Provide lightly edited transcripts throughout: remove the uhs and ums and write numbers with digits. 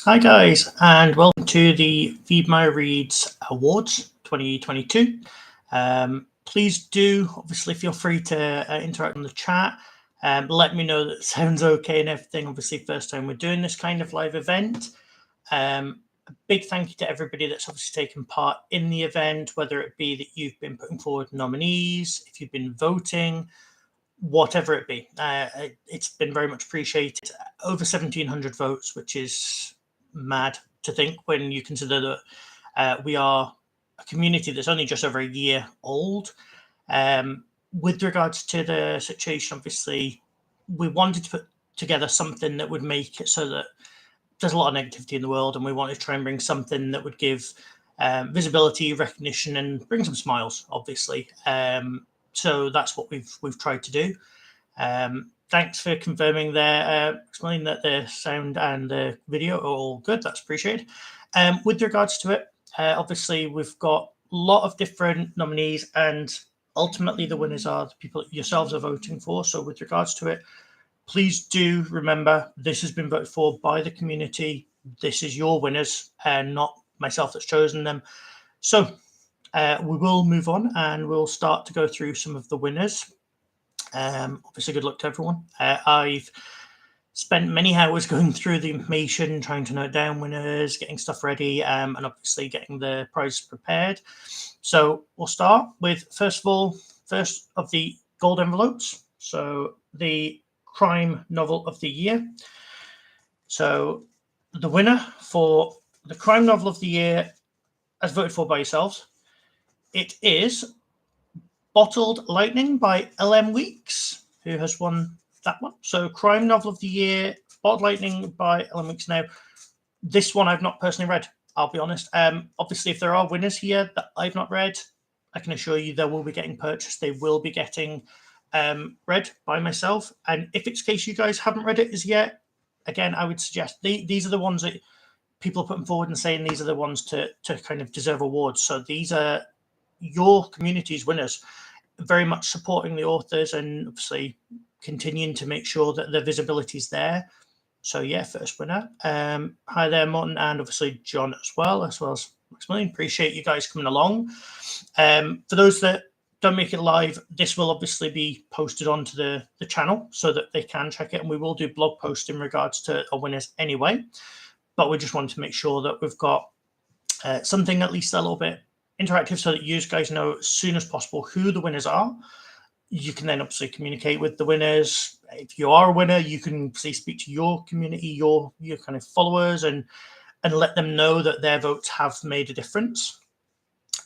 Hi guys, and welcome to the Feed My Reads Awards 2022. Please do obviously feel free to interact on the chat. Let me know that it sounds okay and everything. Obviously, first time we're doing this kind of live event. A big thank you to everybody that's obviously taken part in the event, whether it be that you've been putting forward nominees, if you've been voting, whatever it be. It's been very much appreciated. Over 1,700 votes, which is mad to think when you consider that we are a community that's only just over a year old. With regards to the situation, obviously, we wanted to put together something that would make it so that there's a lot of negativity in the world, and we wanted to try and bring something that would give visibility, recognition, and bring some smiles, obviously. So that's what we've tried to do. Thanks for confirming there, explaining that the sound and the video are all good. That's appreciated. With regards to it, obviously we've got a lot of different nominees, and ultimately the winners are the people that yourselves are voting for. So with regards to it, please do remember this has been voted for by the community. This is your winners and not myself that's chosen them. So we will move on and we'll start to go through some of the winners. Obviously, good luck to everyone. I've spent many hours going through the information, trying to note down winners, getting stuff ready, and obviously getting the prizes prepared. So we'll start with, first of the gold envelopes. So the crime novel of the year. So the winner for the crime novel of the year, as voted for by yourselves, it is Bottled Lightning by L.M. Weeks, who has won that one. So crime novel of the year, Bottled Lightning by L.M. Weeks. Now, this one I've not personally read, I'll be honest. Obviously, if there are winners here that I've not read, I can assure you they will be getting purchased. They will be getting read by myself. And if it's the case you guys haven't read it as yet, again, I would suggest these are the ones that people are putting forward and saying these are the ones to kind of deserve awards. So these are your community's winners, very much supporting the authors and obviously continuing to make sure that the visibility is there. So yeah, first winner. Hi there, Morton, and obviously John as well as Maxwell. Appreciate you guys coming along. For those that don't make it live, this will obviously be posted onto the channel so that they can check it, and we will do blog posts in regards to our winners anyway. But we just wanted to make sure that we've got something at least a little bit interactive so that you guys know as soon as possible who the winners are. You can then obviously communicate with the winners. If you are a winner, you can speak to your community, your kind of followers, and let them know that their votes have made a difference.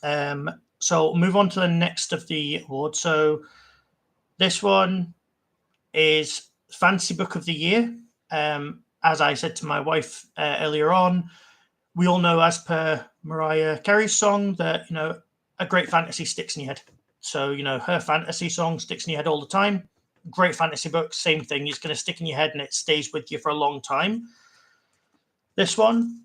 So move on to the next of the awards. So this one is Fantasy Book of the Year. As I said to my wife earlier on, we all know, as per Mariah Carey's song, that a great fantasy sticks in your head. So her fantasy song sticks in your head all the time. Great fantasy book, same thing. It's going to stick in your head and it stays with you for a long time. This one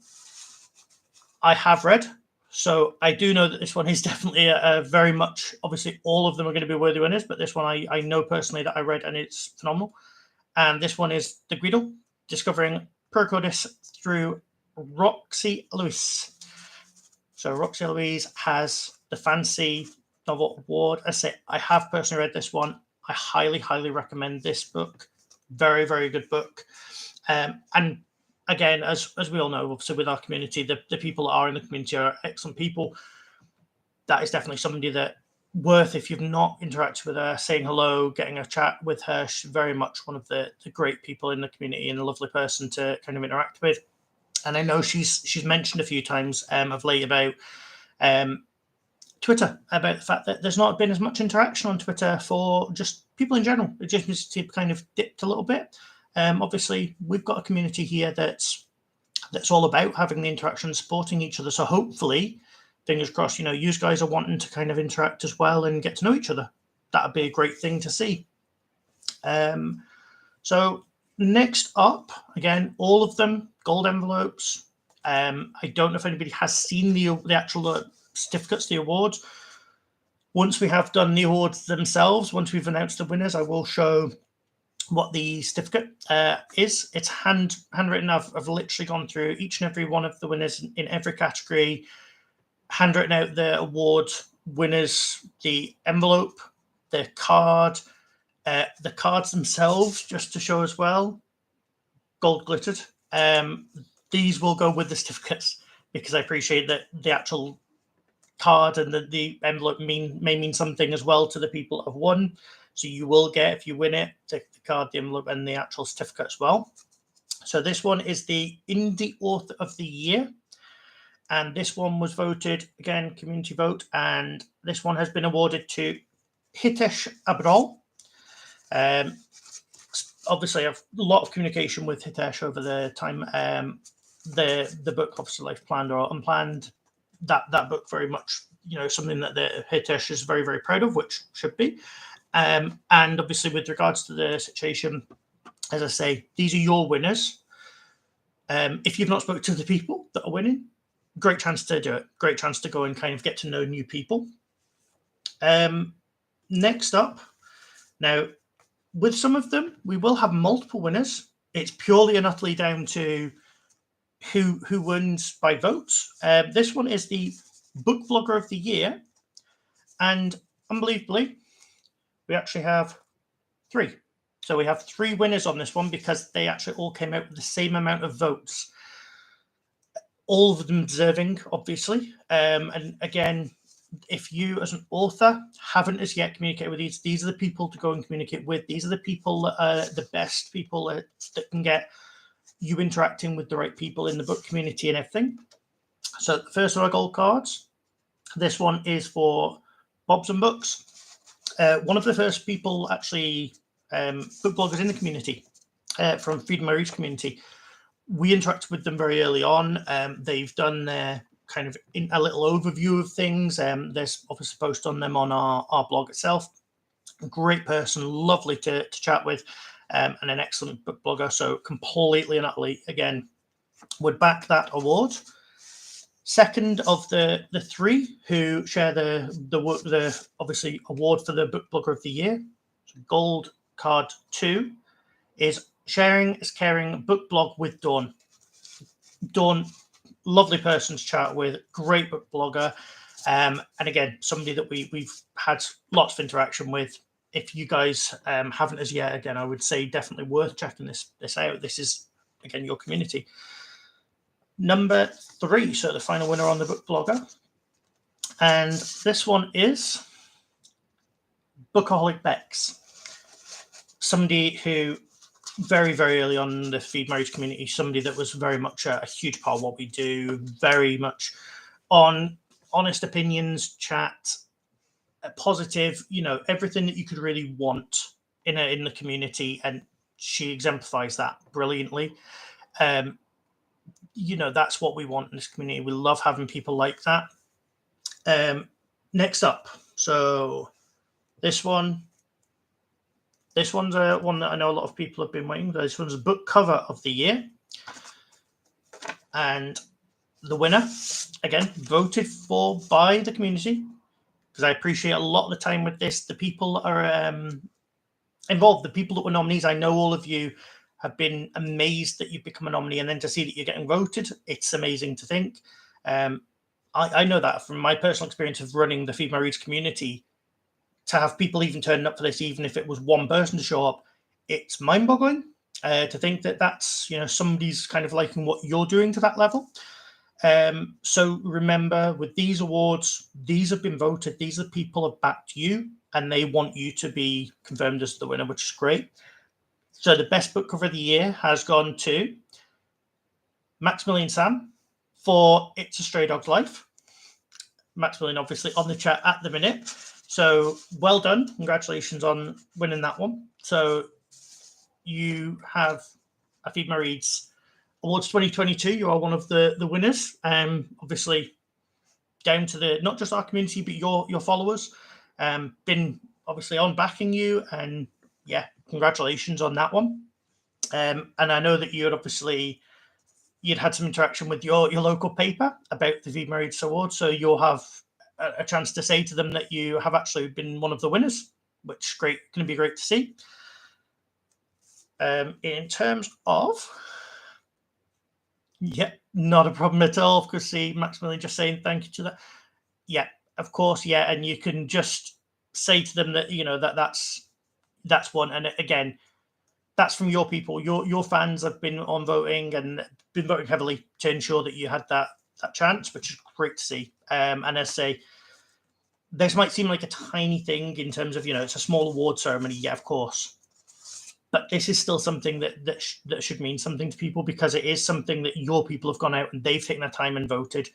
I have read, so I do know that this one is definitely a very much, obviously all of them are going to be worthy winners, but this one I know personally that I read and it's phenomenal. And this one is The Greedle, Discovering Percodis through Roxy Lewis. So Roxy Louise has the Fancy Novel Award. I say I have personally read this one. I highly recommend this book. Very, very good book. And again, as we all know, obviously with our community, the people that are in the community are excellent people. That is definitely somebody that worth, if you've not interacted with her, saying hello, getting a chat with her. She's very much one of the great people in the community and a lovely person to kind of interact with. And I know she's mentioned a few times of late about Twitter, about the fact that there's not been as much interaction on Twitter for just people in general. It just needs to kind of dipped a little bit. Obviously, we've got a community here that's all about having the interaction, supporting each other. So hopefully, fingers crossed, you guys are wanting to kind of interact as well and get to know each other. That would be a great thing to see. So next up, again, all of them gold envelopes. I don't know if anybody has seen the actual certificates, the awards. Once we have done the awards themselves, once we've announced the winners, I will show what the certificate is. It's handwritten. I've literally gone through each and every one of the winners in every category, handwritten out the award winners, the envelope, the card, the cards themselves, just to show as well, gold glittered. These will go with the certificates because I appreciate that the actual card and the envelope may mean something as well to the people that have won. So you will get, if you win it, the card, the envelope, and the actual certificate as well. So this one is the Indie Author of the Year. And this one was voted, again, community vote. And this one has been awarded to Hitesh Abral. Obviously, I've a lot of communication with Hitesh over the time. The book, obviously, Life Planned or Unplanned, that book very much, something that the Hitesh is very, very proud of, which should be. And obviously, with regards to the situation, as I say, these are your winners. If you've not spoken to the people that are winning, great chance to do it. Great chance to go and kind of get to know new people. Next up, now, with some of them, we will have multiple winners. It's purely and utterly down to who wins by votes. This one is the Book Blogger of the Year. And unbelievably, we actually have 3. So we have 3 winners on this one because they actually all came out with the same amount of votes. All of them deserving, obviously. And again, if you as an author haven't as yet communicated with these are the people to go and communicate with. These are the people that are the best people that can get you interacting with the right people in the book community and everything. So the first of our gold cards, this one is for Bob's and Books. One of the first people, actually, book bloggers in the community, from Feed My Reach community. We interacted with them very early on. They've done their kind of a little overview of things. There's obviously a post on them on our blog itself. Great person, lovely to chat with, and an excellent book blogger. So completely and utterly, again, would back that award. Second of the 3 who share the obviously award for the Book Blogger of the Year, so gold card 2, is Sharing is Caring Book Blog with Dawn. Dawn, lovely person to chat with, great book blogger, and again, somebody that we've had lots of interaction with. If you guys haven't as yet, again, I would say definitely worth checking this out. This is, again, your community. Number 3, so the final winner on the book blogger, and this one is Bookaholic Bex, somebody who very, very early on in the Feed My Reach community, somebody that was very much a huge part of what we do, very much on honest opinions, chat, positive, everything that you could really want in the community, and she exemplifies that brilliantly. That's what we want in this community. We love having people like that. Next up, so this one's one that I know a lot of people have been waiting for. This one's a book cover of the year. And the winner, again, voted for by the community, because I appreciate a lot of the time with this, the people that are involved, the people that were nominees, I know all of you have been amazed that you've become a nominee, and then to see that you're getting voted, it's amazing to think. I know that from my personal experience of running the Feed My Reach community, to have people even turning up for this, even if it was one person to show up, it's mind-boggling to think that that's, somebody's kind of liking what you're doing to that level. So remember, with these awards, these have been voted. These are people have backed you, and they want you to be confirmed as the winner, which is great. So the best book cover of the year has gone to Maxwell Sam for It's a Stray Dog's Life. Maxwell, obviously, on the chat at the minute. So well done. Congratulations on winning that one. So you have a Feed My Reads Awards 2022. You are one of the winners. Obviously, down to not just our community, but your followers. Been obviously on backing you, and yeah, congratulations on that one. And I know that you'd had some interaction with your local paper about the Feed My Reads Award, so you'll have a chance to say to them that you have actually been one of the winners, which is great. Going to be great to see. In terms of, yeah, not a problem at all. Of course, see Maxwell just saying thank you to that. Yeah, of course, yeah, and you can just say to them that that's one, and again, that's from your people. Your fans have been on voting and been voting heavily to ensure that you had that chance, which is great to see. And as I say, this might seem like a tiny thing in terms of it's a small award ceremony, yeah, of course, but this is still something that should mean something to people, because it is something that your people have gone out and they've taken their time and voted.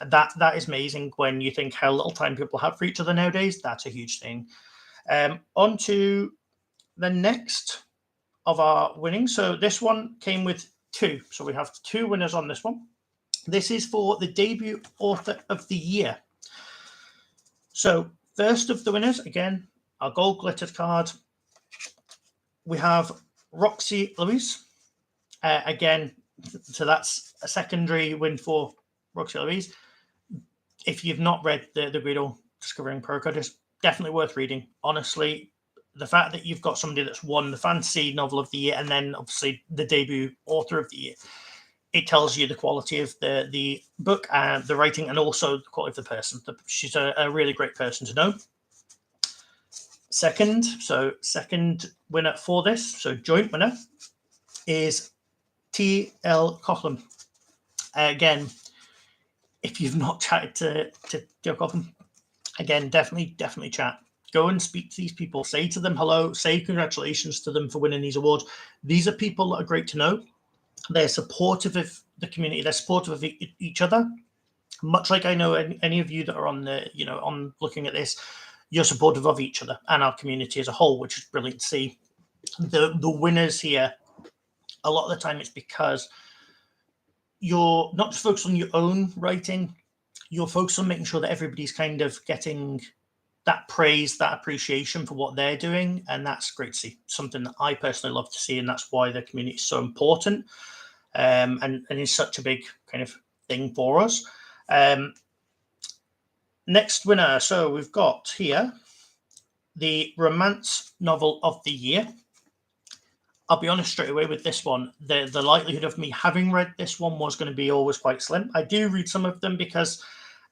That is amazing when you think how little time people have for each other nowadays. That's a huge thing. On to the next of our winnings. So this one came with 2. So we have 2 winners on this one. This is for the debut author of the year. So first of the winners, again, our gold glittered card. We have Roxy Louise. Again, so that's a secondary win for Roxy Louise. If you've not read the Guido Discovering Pro Code, it's definitely worth reading. Honestly, the fact that you've got somebody that's won the fantasy novel of the year and then obviously the debut author of the year, it tells you the quality of the book and the writing, and also the quality of the person. She's a really great person to know. Second winner for this, so joint winner, is T.L. Coughlin. Again, if you've not chatted to Joe Coughlin, again, definitely chat. Go and speak to these people. Say to them hello. Say congratulations to them for winning these awards. These are people that are great to know. They're supportive of the community. They're supportive of each other. Much like I know any of you that are on on looking at this, you're supportive of each other and our community as a whole, which is brilliant to see. The winners here, a lot of the time it's because you're not just focused on your own writing, you're focused on making sure that everybody's kind of getting that praise, that appreciation for what they're doing, and that's great to see. Something that I personally love to see, and that's why the community is so important, and is such a big kind of thing for us. Next winner, so we've got here the romance novel of the year. I'll be honest straight away with this one, the likelihood of me having read this one was going to be always quite slim. I do read some of them because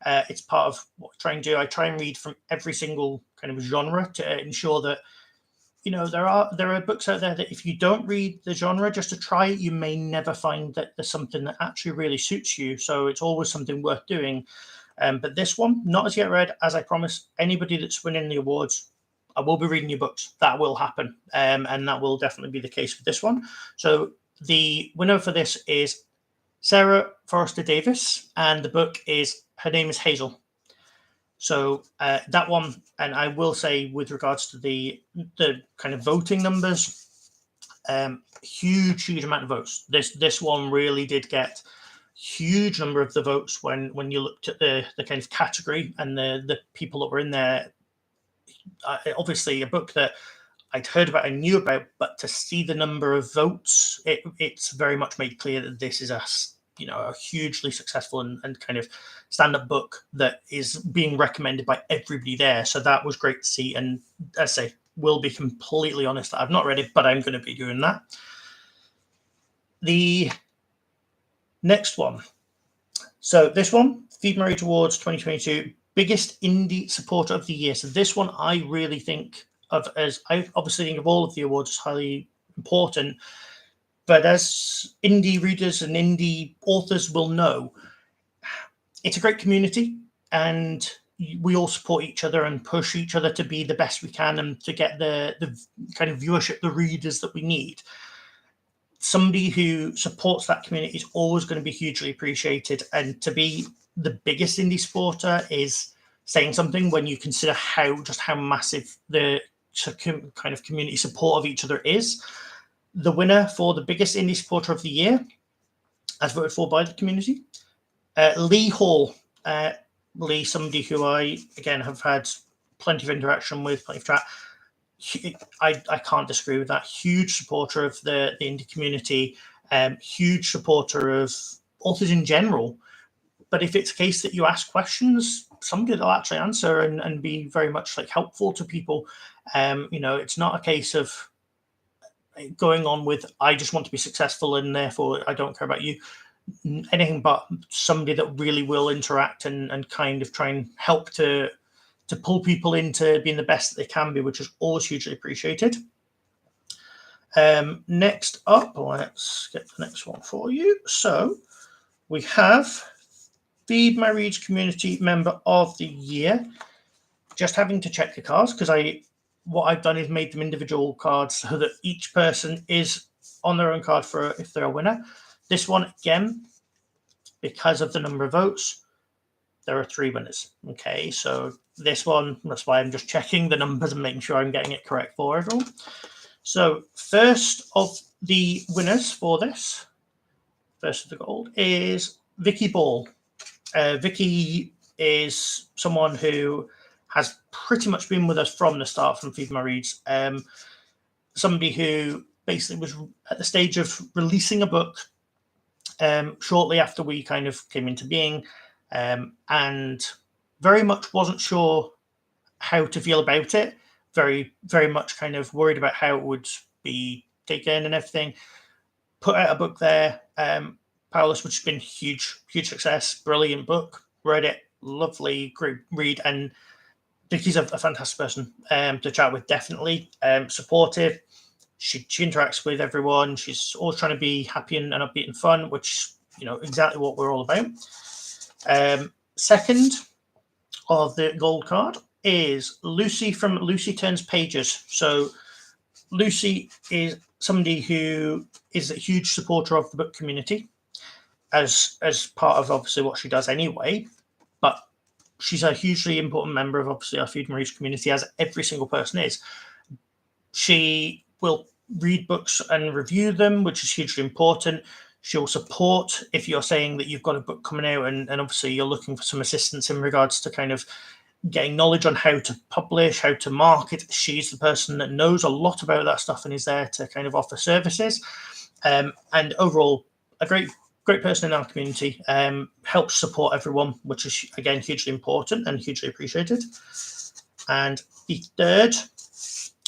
it's part of what I try and do. I try and read from every single kind of genre to ensure that there are books out there that if you don't read the genre just to try it, you may never find that there's something that actually really suits you. So it's always something worth doing. But this one, not as yet read. As I promised, anybody that's winning the awards, I will be reading your books. That will happen. And that will definitely be the case with this one. So the winner for this is Sarah Forrester Davis, and the book is Her Name is Hazel. So that one, and I will say with regards to the kind of voting numbers, huge amount of votes. This one really did get huge number of the votes when you looked at the kind of category and the people that were in there. Obviously a book that I'd heard about and knew about, but to see the number of votes, it's very much made clear that this is a hugely successful and kind of stand-up book that is being recommended by everybody there. So that was great to see. And as I say, will be completely honest, I've not read it, but I'm going to be doing that. The next one. So this one, Feed My Reader Awards 2022, biggest indie supporter of the year. So this one I really think of as, I obviously think of all of the awards as highly important, but as indie readers and indie authors will know, it's a great community and we all support each other and push each other to be the best we can and to get the kind of viewership, the readers that we need. Somebody who supports that community is always going to be hugely appreciated, and to be the biggest indie supporter is saying something when you consider how massive the kind of community support of each other is. The winner for the biggest indie supporter of the year, as voted for by the community, Lee Hall. Lee, somebody who I, again, have had plenty of interaction with, plenty of chat. I can't disagree with that. Huge supporter of the indie community, huge supporter of authors in general. But if it's a case that you ask questions, somebody will actually answer and be very much like helpful to people. It's not a case of going on with, I just want to be successful and therefore I don't care about you. Anything but somebody that really will interact and kind of try and help to pull people into being the best that they can be, which is always hugely appreciated. Next up, let's get the next one for you. So we have Feed My Reads Community Member of the Year. Just having to check the cards, because what I've done is made them individual cards so that each person is on their own card for if they're a winner. This one, again, because of the number of votes, there are 3 winners. Okay, so this one, that's why I'm just checking the numbers and making sure I'm getting it correct for everyone. So first of the winners for this, first of the gold, is Vicky Ball. Vicky is someone who has pretty much been with us from the start, from Feed My Reads. Somebody who basically was at the stage of releasing a book shortly after we kind of came into being, and very much wasn't sure how to feel about it. Very, very much kind of worried about how it would be taken and everything. Put out a book there, Powerless, which has been huge success. Brilliant book. Read it. Lovely, great read. And Vicky's a fantastic person to chat with, definitely. Supportive. She interacts with everyone. She's always trying to be happy and upbeat and fun, which, exactly what we're all about. Second of the gold card is Lucy from Lucy Turns Pages. So Lucy is somebody who is a huge supporter of the book community, as part of obviously what she does anyway, but she's a hugely important member of obviously our Feed My Reads community, as every single person is. She will read books and review them, which is hugely important. She'll support if you're saying that you've got a book coming out and obviously you're looking for some assistance in regards to kind of getting knowledge on how to publish, how to market. She's the person that knows a lot about that stuff and is there to kind of offer services. And overall, a great person in our community, helps support everyone, which is, again, hugely important and hugely appreciated. And the third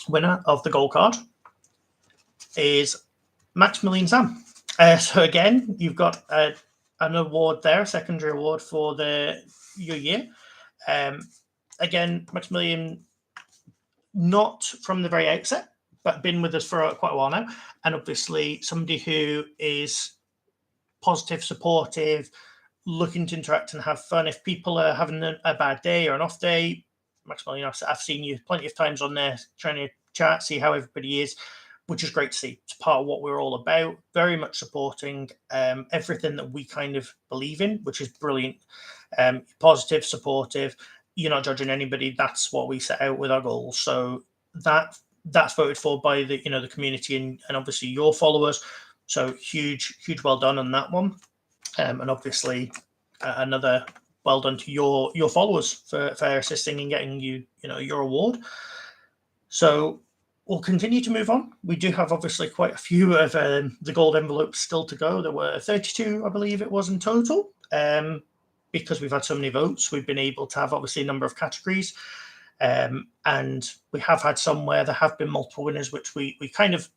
winner of the gold card is Maxwell Sam. So again, you've got an award there, a secondary award for your year. Again, Maximilian, not from the very outset, but been with us for quite a while now. And obviously somebody who is positive, supportive, looking to interact and have fun. If people are having a bad day or an off day, Maximilian, I've seen you plenty of times on there trying to chat, see how everybody is, which is great to see. It's part of what we're all about, very much supporting everything that we kind of believe in, which is brilliant. Positive, supportive, you're not judging anybody. That's what we set out with our goals. So that's voted for by the the community and obviously your followers. So huge well done on that one. And obviously another well done to your followers for assisting in getting your award. So we'll continue to move on. We do have obviously quite a few of the gold envelopes still to go. There were 32, I believe it was, in total. Because we've had so many votes, we've been able to have obviously a number of categories. And we have had some where there have been multiple winners, which we kind of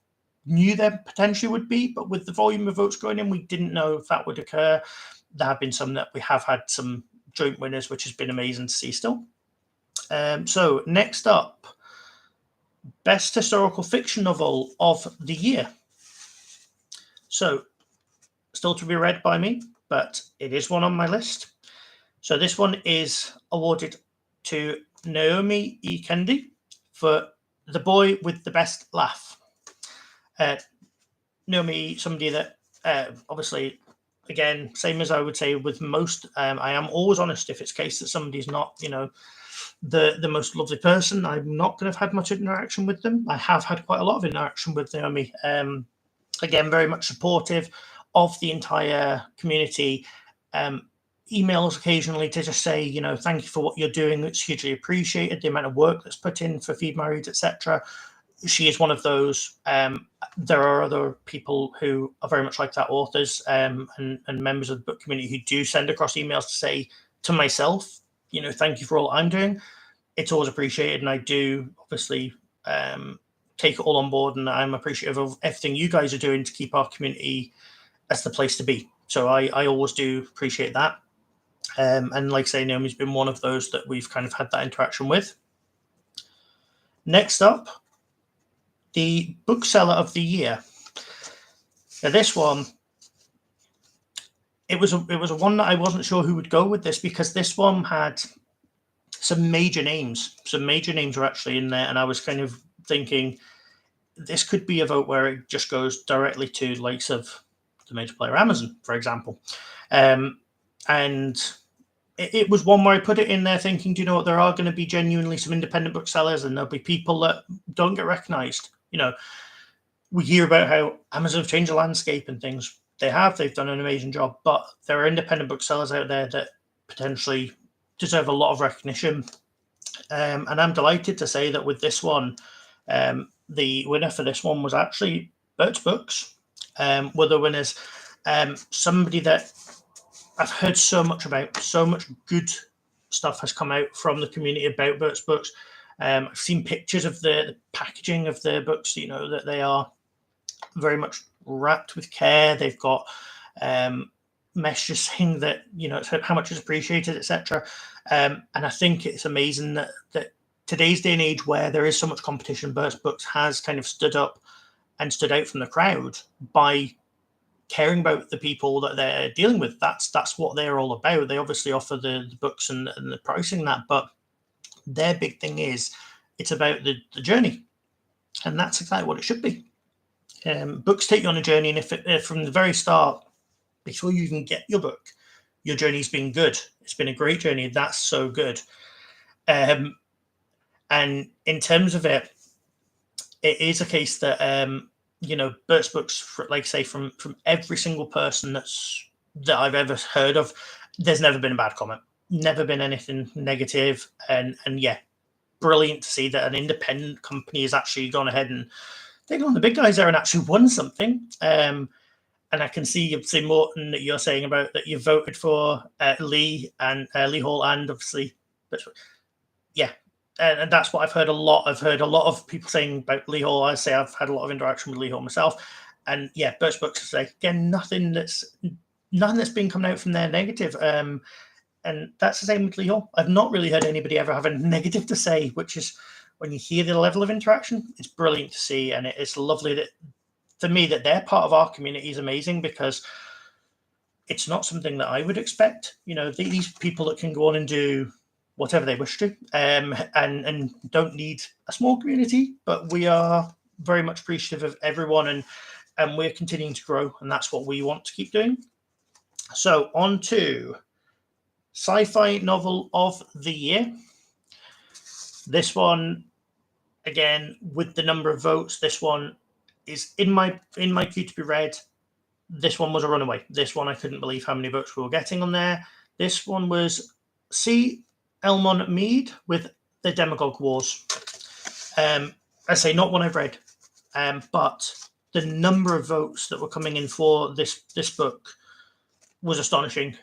knew there potentially would be, but with the volume of votes going in, we didn't know if that would occur. There have been some that we have had some joint winners, which has been amazing to see still. So next up, Best Historical Fiction Novel of the Year. So still to be read by me, but it is one on my list. So this one is awarded to Naomi E. Kendi for The Boy with the Best Laugh. Naomi, somebody that obviously, again, same as I would say with most, I am always honest if it's a case that somebody's not, the most lovely person. I'm not going to have had much interaction with them. I have had quite a lot of interaction with Naomi. Again, very much supportive of the entire community. Emails occasionally to just say, thank you for what you're doing. It's hugely appreciated. The amount of work that's put in for Feed My Reads, etc. She is one of those. There are other people who are very much like that, authors and members of the book community who do send across emails to say to myself, thank you for all I'm doing. It's always appreciated, and I do obviously take it all on board, and I'm appreciative of everything you guys are doing to keep our community as the place to be. So I always do appreciate that. And like I say, Naomi's been one of those that we've kind of had that interaction with. Next up, the bookseller of the year. Now this one, it was a one that I wasn't sure who would go with this, because this one had some major names. Some major names were actually in there, and I was kind of thinking this could be a vote where it just goes directly to the likes of the major player Amazon, for example. And it was one where I put it in there thinking, do you know what, there are going to be genuinely some independent booksellers, and there'll be people that don't get recognized. You know, we hear about how Amazon have changed the landscape and things. They've done an amazing job, but there are independent booksellers out there that potentially deserve a lot of recognition. And I'm delighted to say that with this one, the winner for this one was actually Bert's Books. Were the winners. Somebody that I've heard so much about, so much good stuff has come out from the community about Bert's Books. I've seen pictures of the packaging of the books, you know, that they are very much wrapped with care. They've got messages saying that, you know, how much is appreciated, etc. And I think it's amazing that today's day and age, where there is so much competition, Bert's Books has kind of stood up and stood out from the crowd by caring about the people that they're dealing with. That's what they're all about. They obviously offer the books and the pricing that, but their big thing is it's about the journey, and that's exactly what it should be. Books take you on a journey, and if from the very start, before you even get your book, your journey's been good, it's been a great journey, that's so good. And in terms of it is a case that you know, Bert's Books, like I say, from every single person that I've ever heard of, there's never been a bad comment, never been anything negative, and yeah, brilliant to see that an independent company has actually gone ahead and taken on the big guys there and actually won something. And I can see, Morton, that you're saying about that you voted for Lee Hall, and obviously, yeah. And that's what I've heard a lot. I've heard a lot of people saying about Lee Hall. I say I've had a lot of interaction with Lee Hall myself, and yeah, Bert's Books is like, again, nothing that's been coming out from there negative. And that's the same with Lee Hall. I've not really heard anybody ever have a negative to say, which is, when you hear the level of interaction, it's brilliant to see, and it's lovely that, for me, that they're part of our community is amazing, because it's not something that I would expect. You know, these people that can go on and do whatever they wish to, and don't need a small community, but we are very much appreciative of everyone, and we're continuing to grow, and that's what we want to keep doing. So on to Sci-Fi Novel of the Year. This one, again, with the number of votes, this one is in my queue to be read. This one was a runaway. This one, I couldn't believe how many votes we were getting on there. This one was C. Elmon Mead with The Demagogue Wars. I say not one I've read, but the number of votes that were coming in for this book was astonishing.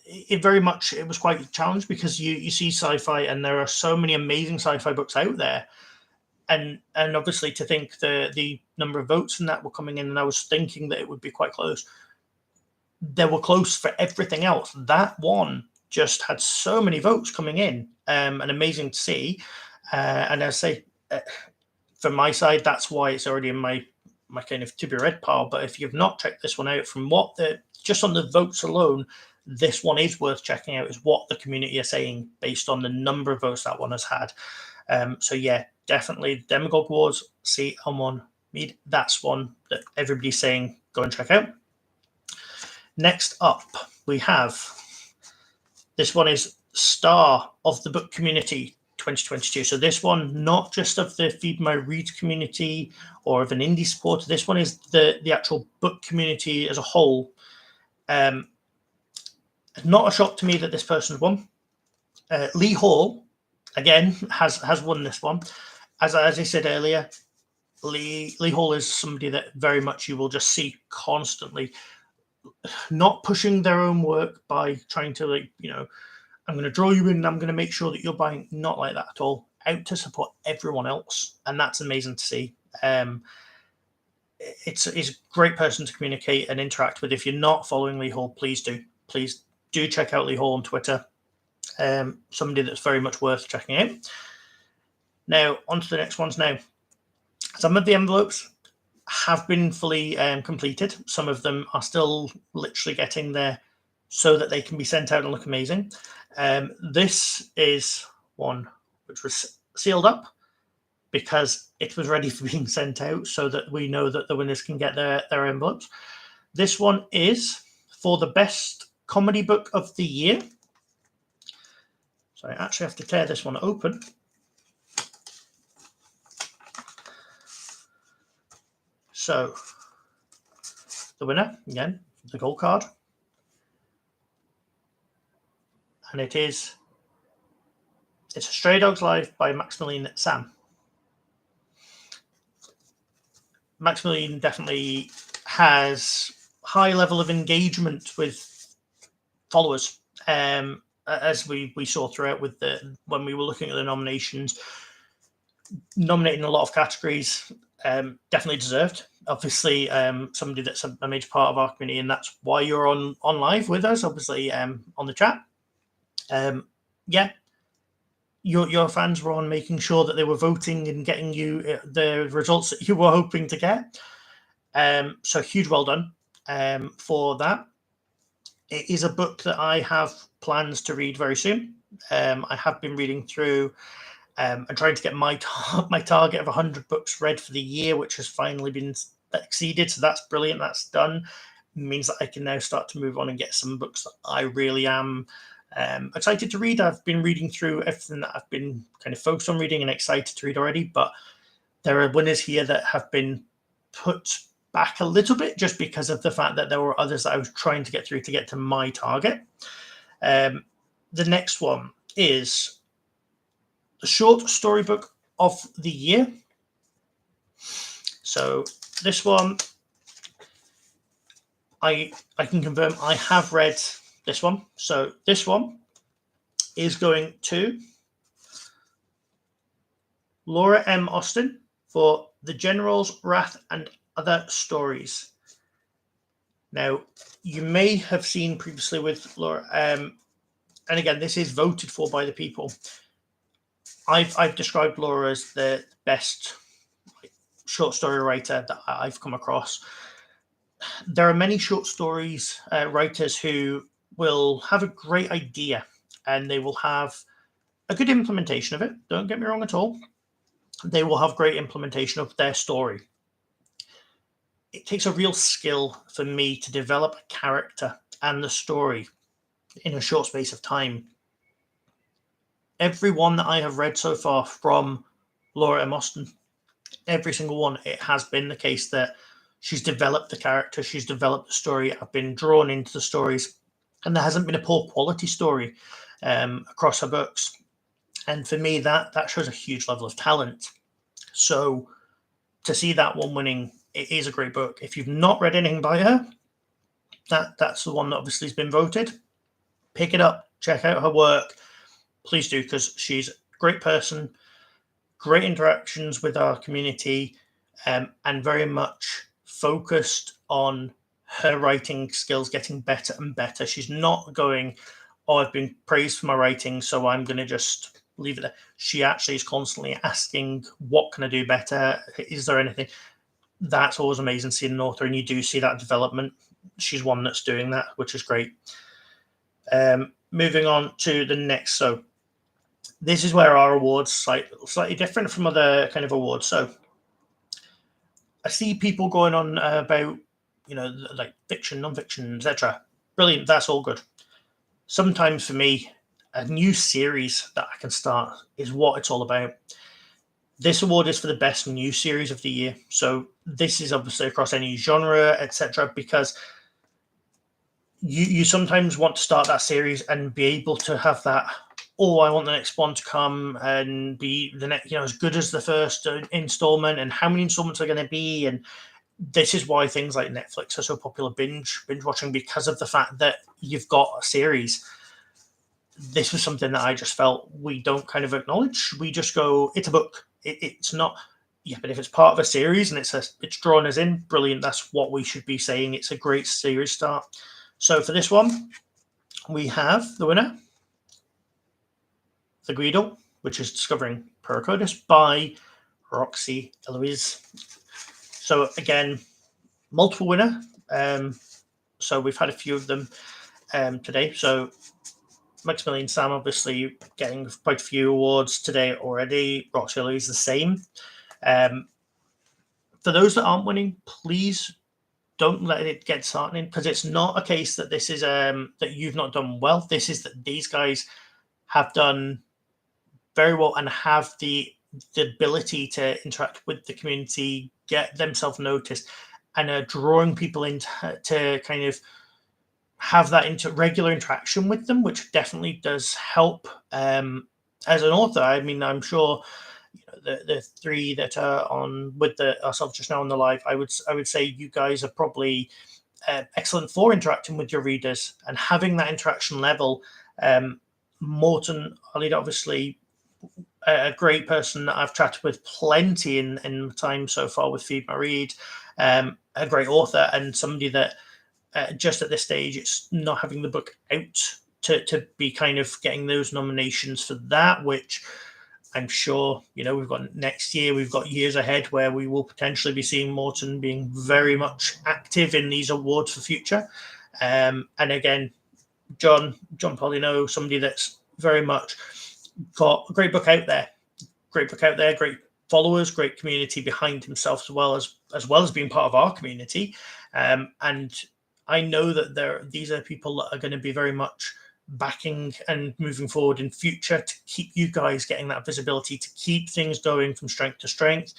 It was quite a challenge, because you see sci-fi, and there are so many amazing sci-fi books out there, and obviously to think the number of votes from that were coming in, and I was thinking that it would be quite close. They were close for everything else. That one just had so many votes coming in, and amazing to see. And I say, from my side, that's why it's already in my kind of to be read pile. But if you've not checked this one out, from just on the votes alone, this one is worth checking out, is what the community are saying based on the number of votes that one has had. So yeah, definitely Demagogue Wars, see Elmon Mead. That's one that everybody's saying go and check out. Next up, we have, this one is Star of the Book Community 2022. So this one, not just of the Feed My Read community or of an indie supporter, this one is the actual book community as a whole. Not a shock to me that this person's won. Lee Hall, again, has won this one. As I said earlier, Lee Hall is somebody that very much you will just see constantly not pushing their own work by trying to, like, you know, I'm going to draw you in and I'm going to make sure that you're buying. Not like that at all. out to support everyone else, and that's amazing to see. It's a great person to communicate and interact with. If you're not following Lee Hall, please do check out Lee Hall on Twitter. Somebody that's very much worth checking out. Now, on to the next ones now. Some of the envelopes have been fully completed. Some of them are still literally getting there so that they can be sent out and look amazing. This is one which was sealed up because it was ready for being sent out, so that we know that the winners can get their envelopes. This one is for the best comedy book of the year. So I actually have to tear this one open. So the winner, again, the gold card. And it's a Stray Dogs Live by Maxwell Sam. Maxwell definitely has high level of engagement with followers, as we saw throughout with when we were looking at the nominations. Nominating a lot of categories, definitely deserved. Obviously, somebody that's a major part of our community, and that's why you're on live with us. Obviously, on the chat. Yeah, your fans were on, making sure that they were voting and getting you the results that you were hoping to get. So huge well done for that. It is a book that I have plans to read very soon. I have been reading through and trying to get my target of 100 books read for the year, which has finally been exceeded. So that's brilliant. That's done. It means that I can now start to move on and get some books that I really am excited to read. I've been reading through everything that I've been kind of focused on reading and excited to read already, but there are winners here that have been put back a little bit just because of the fact that there were others that I was trying to get through to get to my target. The next one is the short storybook of the year. So this one, I can confirm I have read this one. So this one is going to Laura M. Austin for The General's Wrath and Other Stories. Now, you may have seen previously with Laura, and again, this is voted for by the people. I've described Laura as the best short story writer that I've come across. There are many short stories writers who will have a great idea and they will have a good implementation of it. Don't get me wrong at all. They will have great implementation of their story. It takes a real skill for me to develop a character and the story in a short space of time. Every one that I have read so far from Laura M. Austin, every single one, it has been the case that she's developed the character, she's developed the story. I've been drawn into the stories, and there hasn't been a poor quality story across her books. And for me, that shows a huge level of talent. So to see that one winning, it is a great book. If you've not read anything by her, that's the one that obviously has been voted. Pick it up, check out her work. Please do, because she's a great person, great interactions with our community, and very much focused on her writing skills getting better and better. She's not going, oh, I've been praised for my writing, so I'm going to just leave it there. She actually is constantly asking, what can I do better? Is there anything? That's always amazing seeing an author, and you do see that development. She's one that's doing that, which is great. Moving on to the next. So this is where our awards slightly different from other kind of awards. So I see people going on about, like fiction, non-fiction, etc. Brilliant. That's all good. Sometimes for me, a new series that I can start is what it's all about. This award is for the best new series of the year. So this is obviously across any genre, etc., because you sometimes want to start that series and be able to have that, oh, I want the next one to come and be the next, as good as the first installment, and how many installments are going to be. And this is why things like Netflix are so popular, binge watching, because of the fact that you've got a series. this was something that I just felt we don't kind of acknowledge. We just go, it's a book. It's not, yeah, but if it's part of a series and it's drawn us in, brilliant. That's what we should be saying. It's a great series start. So for this one, we have the winner, The Guido, which is Discovering Pericodus by Roxy Eloise. So again, multiple winner. So we've had a few of them today. So Maximilian Sam obviously getting quite a few awards today already. Roxy Eloise the same. For those that aren't winning, please don't let it get disheartening, because it's not a case that this is that you've not done well. This is that these guys have done very well and have the ability to interact with the community, get themselves noticed, and are drawing people into to kind of have that regular interaction with them, which definitely does help. As an author, I mean, I'm sure the three that are on with ourselves just now on the live, I would say you guys are probably excellent for interacting with your readers and having that interaction level. Morton, obviously, a great person that I've chatted with plenty in time so far with Feed My Read, a great author and somebody that just at this stage it's not having the book out to be kind of getting those nominations for that, which I'm sure, we've got next year, we've got years ahead where we will potentially be seeing Morton being very much active in these awards for future. And again, John Polino, somebody that's very much got a great book out there, great followers, great community behind himself, as well as being part of our community. And I know that these are people that are going to be very much backing and moving forward in future to keep you guys getting that visibility, to keep things going from strength to strength.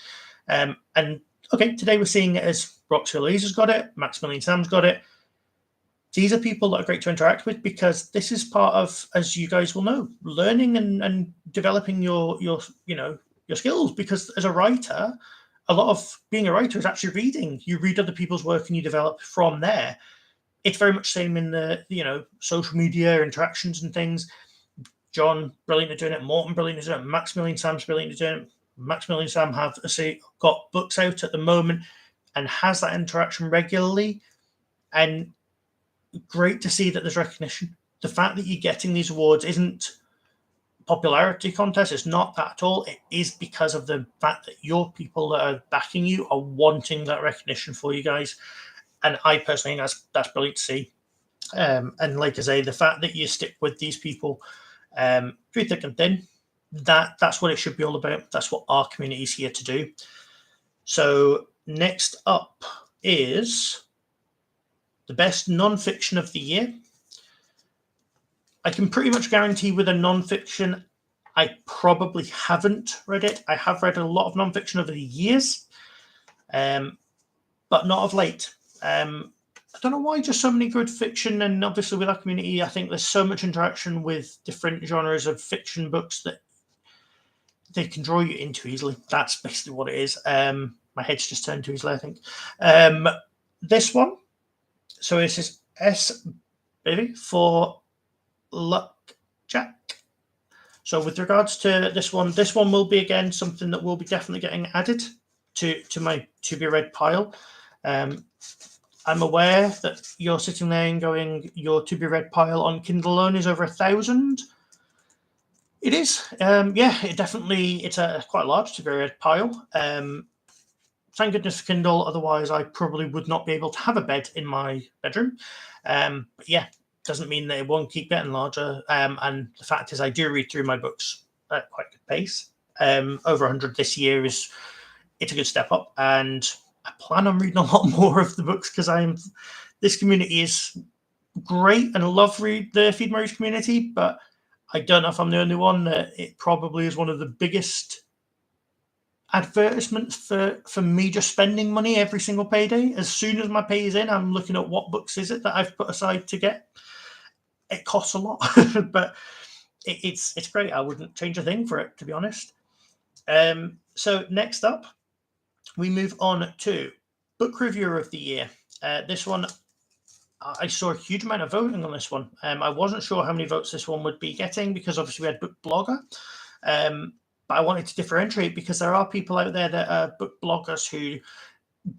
And okay, today we're seeing it as Roxy Eloise has got it, Maximilian Sam's got it. These are people that are great to interact with, because this is part of, as you guys will know, learning and developing your skills. Because as a writer, a lot of being a writer is actually reading. You read other people's work and you develop from there. It's very much same in the social media interactions and things. John, brilliant at doing it. Morton, brilliant at doing it. Maximilian Sam's brilliant at doing it. Maximilian Sam have got books out at the moment and has that interaction regularly. And great to see that there's recognition. The fact that you're getting these awards isn't a popularity contest. It's not that at all. It is because of the fact that your people that are backing you are wanting that recognition for you guys. And I personally think that's brilliant to see. And like I say, the fact that you stick with these people through thick and thin, that's what it should be all about. That's what our community is here to do. So next up is the best non-fiction of the year. I can pretty much guarantee with a non-fiction, I probably haven't read it. I have read a lot of non-fiction over the years, but not of late. I don't know why, just so many good fiction, and obviously with our community, I think there's so much interaction with different genres of fiction books that they can draw you into easily. That's basically what it is. My head's just turned too easily, I think. This one, so this is S, baby, for Luck Jack. So with regards to this one will be again something that will be definitely getting added to my to be read pile. I'm aware that you're sitting there and going, your to be read pile on Kindle alone is over 1,000. It is. It definitely, it's a quite large to be read pile. Thank goodness for Kindle, otherwise I probably would not be able to have a bed in my bedroom. But yeah, doesn't mean that it won't keep getting larger. And the fact is, I do read through my books at quite a good pace. Over 100 this year it's a good step up, and I plan on reading a lot more of the books, because this community is great and I love the Feed My Read community, but I don't know if I'm the only one that it probably is one of the biggest advertisements for me just spending money every single payday. As soon as my pay is in, I'm looking at what books is it that I've put aside to get. It costs a lot, but it's great. I wouldn't change a thing for it, to be honest. So next up, we move on to Book Reviewer of the Year. This one, I saw a huge amount of voting on this one. I wasn't sure how many votes this one would be getting because obviously we had Book Blogger. But I wanted to differentiate because there are people out there that are book bloggers who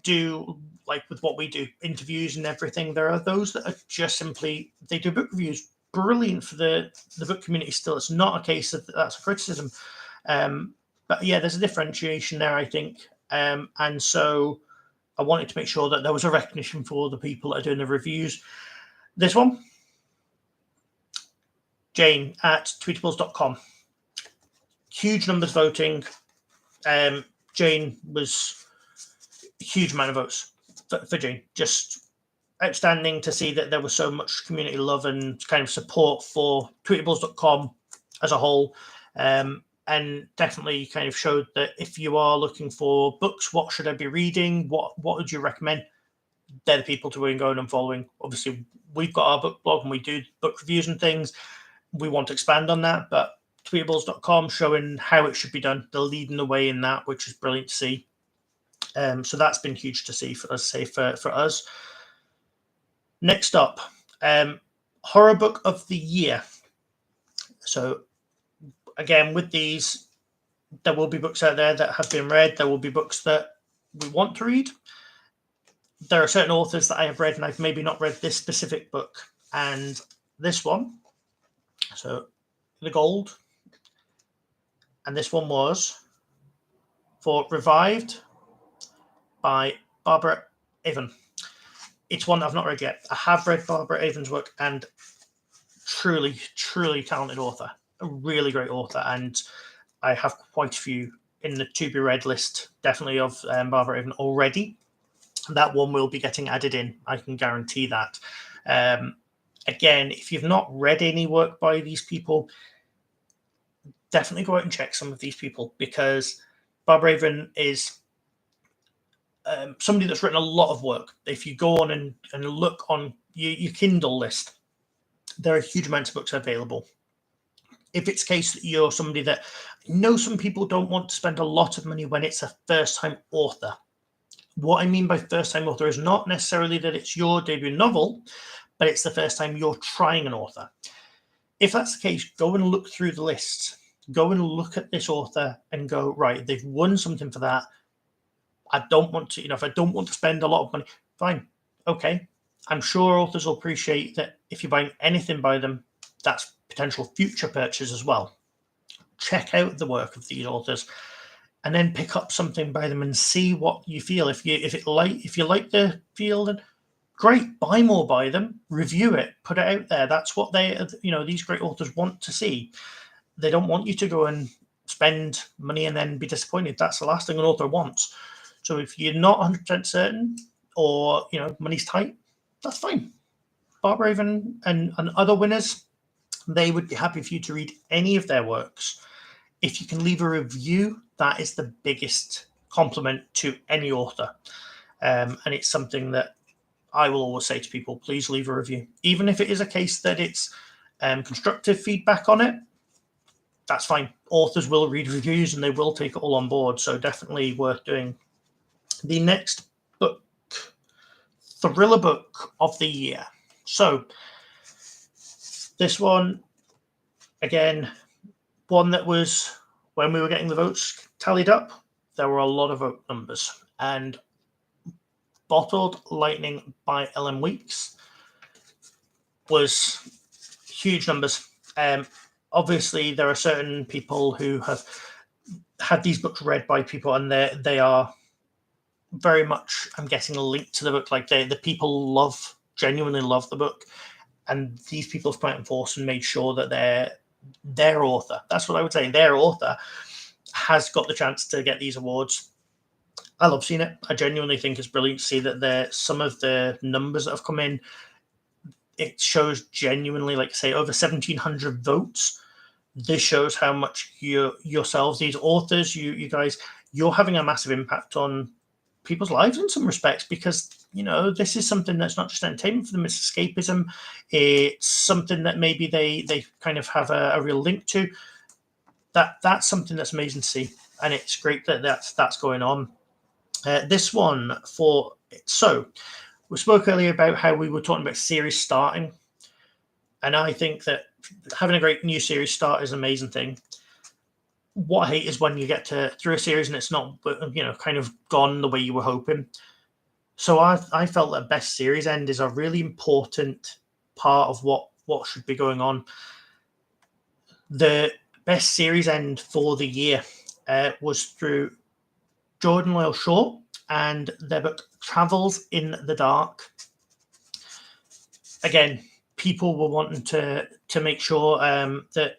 do, like with what we do, interviews and everything. There are those that are just simply, they do book reviews. Brilliant for the book community still. It's not a case of that's a criticism. But yeah, there's a differentiation there, I think. And so I wanted to make sure that there was a recognition for the people that are doing the reviews. This one, Jane at tweetables.com. Huge numbers voting. Jane was a huge amount of votes for Jane. Just outstanding to see that there was so much community love and kind of support for tweetables.com as a whole. And definitely kind of showed that if you are looking for books, what should I be reading? What would you recommend? They're the people to go and following. Obviously, we've got our book blog and we do book reviews and things. We want to expand on that, but tweetables.com showing how it should be done. They're leading the way in that, which is brilliant to see. So that's been huge to see for us. Next up, horror book of the year. So again, with these, there will be books out there that have been read. There will be books that we want to read. There are certain authors that I have read and I've maybe not read this specific book. And this one, so the gold, and this one was for Revived by Barbara Avon. It's one I've not read yet. I have read Barbara Avon's work, and truly, truly talented author. A really great author, and I have quite a few in the to be read list, definitely, of Barbara Avon already. That one will be getting added in. I can guarantee that. Again, if you've not read any work by these people, definitely go out and check some of these people, because Barbara Avon is somebody that's written a lot of work. If you go on and look on your Kindle list, there are huge amounts of books available. If it's a case that you're somebody that, I know some people don't want to spend a lot of money when it's a first-time author. What I mean by first-time author is not necessarily that it's your debut novel, but it's the first time you're trying an author. If that's the case, go and look through the lists. Go and look at this author and go, right, they've won something for that. I don't want to, if I don't want to spend a lot of money, fine. Okay. I'm sure authors will appreciate that if you're buying anything by them, that's potential future purchase as well. Check out the work of these authors and then pick up something by them and see what you feel. If you like the feel, then great, buy more by them, review it, put it out there. That's what these great authors want to see. They don't want you to go and spend money and then be disappointed. That's the last thing an author wants. So if you're not 100% certain, or money's tight, that's fine. Barbara Avon and other winners, they would be happy for you to read any of their works. If you can leave a review, that is the biggest compliment to any author. And it's something that I will always say to people, please leave a review. Even if it is a case that it's constructive feedback on it, that's fine. Authors will read reviews and they will take it all on board. So definitely worth doing. The next book, thriller book of the year. So this one, again, one that was, when we were getting the votes tallied up, there were a lot of vote numbers. And Bottled Lightning by Ellen Weeks was huge numbers. Obviously, there are certain people who have had these books read by people, and they are very much, I'm guessing, linked to the book. Like the people genuinely love the book, and these people have come out in force and made sure that their author, that's what I would say, their author has got the chance to get these awards. I love seeing it. I genuinely think it's brilliant to see that some of the numbers that have come in, it shows genuinely, like I say, over 1,700 votes. This shows how much yourselves, these authors, you guys, you're having a massive impact on people's lives in some respects, because this is something that's not just entertainment for them, it's escapism. It's something that maybe they kind of have a real link to. That's something that's amazing to see, and it's great that that's going on. This one we spoke earlier about how we were talking about series starting, and I think that having a great new series start is an amazing thing. What I hate is when you get through a series and it's not, kind of gone the way you were hoping. So I felt that best series end is a really important part of what should be going on. The best series end for the year was through Jordan Loyal Shaw and their book Travels in the Dark. Again, people were wanting to make sure that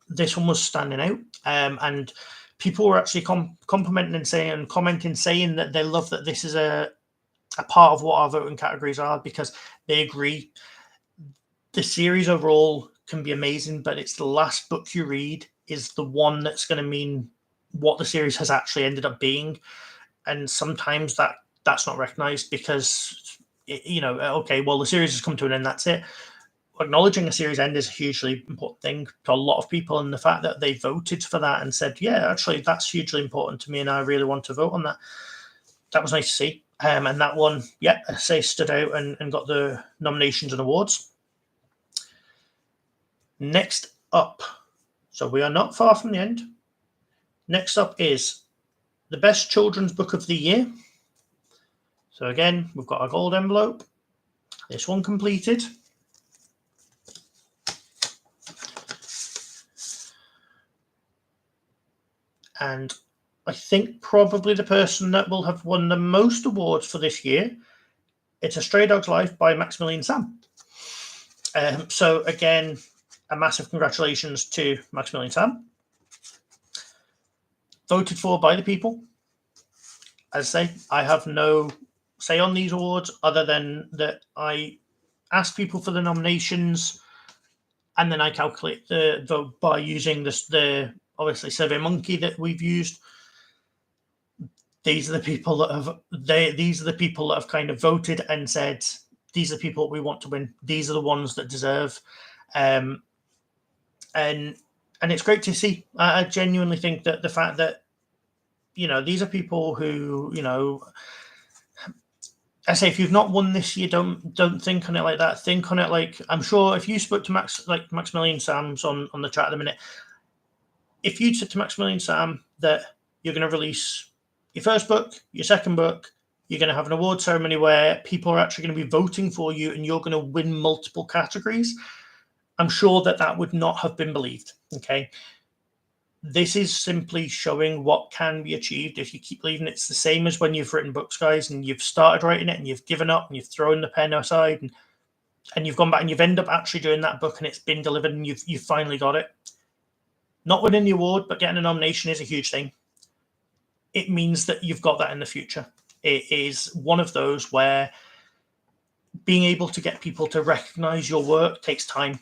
this one was standing out, and people were actually complimenting and commenting, saying that they love that this is a part of what our voting categories are, because they agree the series overall can be amazing, but it's the last book you read is the one that's going to mean what the series has actually ended up being. And sometimes that's not recognized because, okay, well, the series has come to an end, that's it. Acknowledging a series end is a hugely important thing to a lot of people, and the fact that they voted for that and said, yeah, actually, that's hugely important to me and I really want to vote on that. That was nice to see. And that one, yeah, I say stood out and got the nominations and awards. Next up, so we are not far from the end. Next up is the best children's book of the year. So again, we've got a gold envelope. This one completed. And I think probably the person that will have won the most awards for this year, it's A Stray Dog's Life by Maxwell Sam. So again, a massive congratulations to Maxwell Sam. Voted for by the people. As I say, I have no say on these awards other than that I ask people for the nominations, and then I calculate the vote by using the obviously SurveyMonkey that we've used. These are the people that have kind of voted and said, these are the people we want to win. These are the ones that deserve. And it's great to see. I genuinely think that the fact that, these are people who, I say, if you've not won this year, don't think on it like that. Think on it like, I'm sure if you spoke to Maximilian Sam's on the chat at the minute, if you'd said to Maximilian Sam that you're going to release your first book, your second book, you're going to have an award ceremony where people are actually going to be voting for you and you're going to win multiple categories, I'm sure that would not have been believed. Okay. This is simply showing what can be achieved if you keep believing. It's the same as when you've written books, guys, and you've started writing it and you've given up and you've thrown the pen aside and you've gone back and you've ended up actually doing that book and it's been delivered and you've finally got it. Not winning the award, but getting a nomination is a huge thing. It means that you've got that in the future. It is one of those where being able to get people to recognize your work takes time,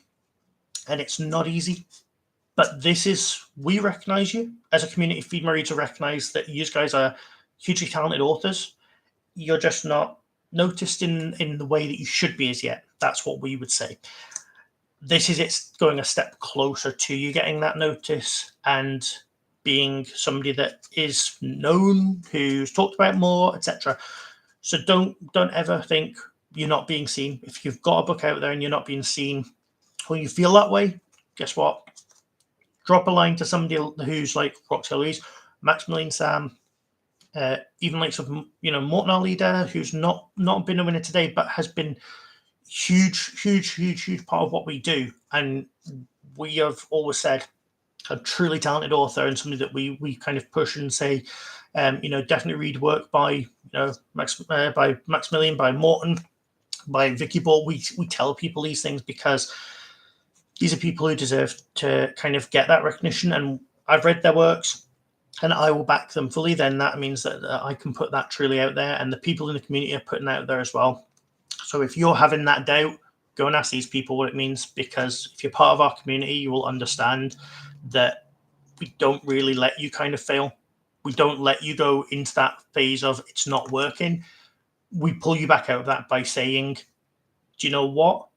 and it's not easy. But we recognize you as a community. Feed My Reads to recognize that you guys are hugely talented authors. You're just not noticed in the way that you should be as yet. That's what we would say. This is it's going a step closer to you getting that notice and being somebody that is known, who's talked about more, etc. So don't ever think you're not being seen. If you've got a book out there and you're not being seen, or you feel that way, guess what? Drop a line to somebody who's like Roxy Louise, Maximilian Sam, even like sort of, Morton, our leader, who's not been a winner today, but has been huge part of what we do. And we have always said a truly talented author and somebody that we kind of push and say, definitely read work by, by Maximilian, by Morton, by Vicky Ball. We tell people these things because these are people who deserve to kind of get that recognition. And I've read their works and I will back them fully. Then that means that I can put that truly out there, and the people in the community are putting that out there as well. So if you're having that doubt, go and ask these people what it means, because if you're part of our community, you will understand that we don't really let you kind of fail. We don't let you go into that phase of it's not working. We pull you back out of that by saying, do you know what?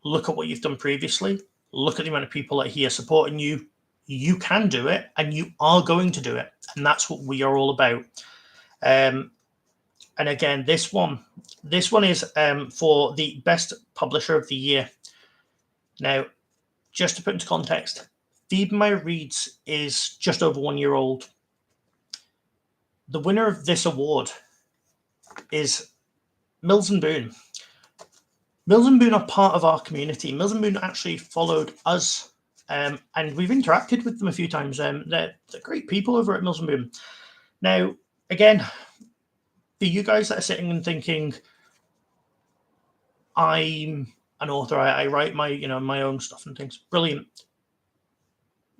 Look at what you've done previously. Look at the amount of people that are here supporting you. You can do it and you are going to do it. And that's what we are all about. And again, this one is for the best publisher of the year. Now, just to put into context, Feed My Reads is just over 1 year old. The winner of this award is Mills and Boon. Mills and Boon are part of our community. Mills and Boon actually followed us, and we've interacted with them a few times. They're great people over at Mills and Boon. Now, again, for you guys that are sitting and thinking, I'm an author, I write my my own stuff and things, brilliant.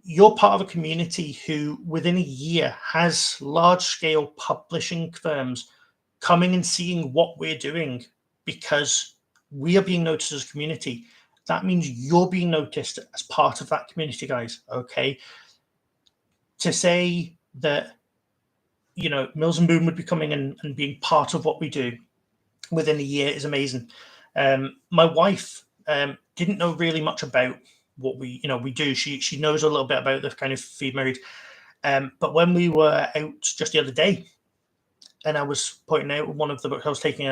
You're part of a community who, within a year, has large-scale publishing firms coming and seeing what we're doing because we are being noticed as a community. That means you're being noticed as part of that community, guys. Okay. To say that, Mills and Boon would be coming and being part of what we do within a year is amazing. My wife didn't know really much about what we do. She knows a little bit about the kind of Feed My Read. But when we were out just the other day, and I was pointing out one of the books, I was taking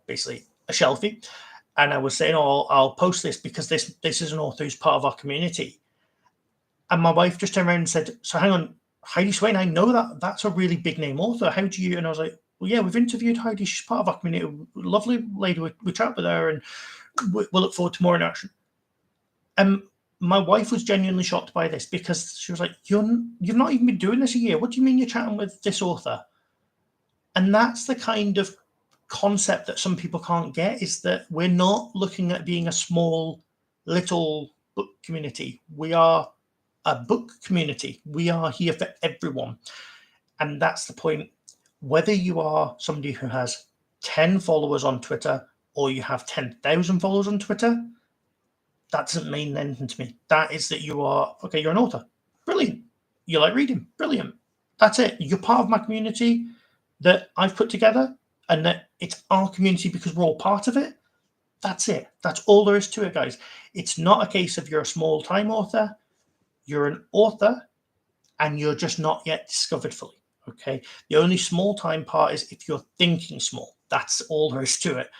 basically a shelfie, and I was saying, "Oh, I'll post this because this is an author who's part of our community." And my wife just turned around and said, "So hang on, Heidi Swain, I know that's a really big name author. How do you?" And I was like, "Well, yeah, we've interviewed Heidi. She's part of our community. Lovely lady. We chat with her, and we'll look forward to more interaction." My wife was genuinely shocked by this because she was like, "You've not even been doing this a year. What do you mean you're chatting with this author?" And that's the kind of concept that some people can't get, is that we're not looking at being a small, little book community. We are a book community. We are here for everyone. And that's the point. Whether you are somebody who has 10 followers on Twitter or you have 10,000 followers on Twitter, that doesn't mean anything to me. That is that you're an author. Brilliant. You like reading. Brilliant. That's it. You're part of my community that I've put together, and that it's our community because we're all part of it. That's it. That's all there is to it, guys. It's not a case of you're a small-time author. You're an author, and you're just not yet discovered fully. Okay. The only small-time part is if you're thinking small. That's all there is to it.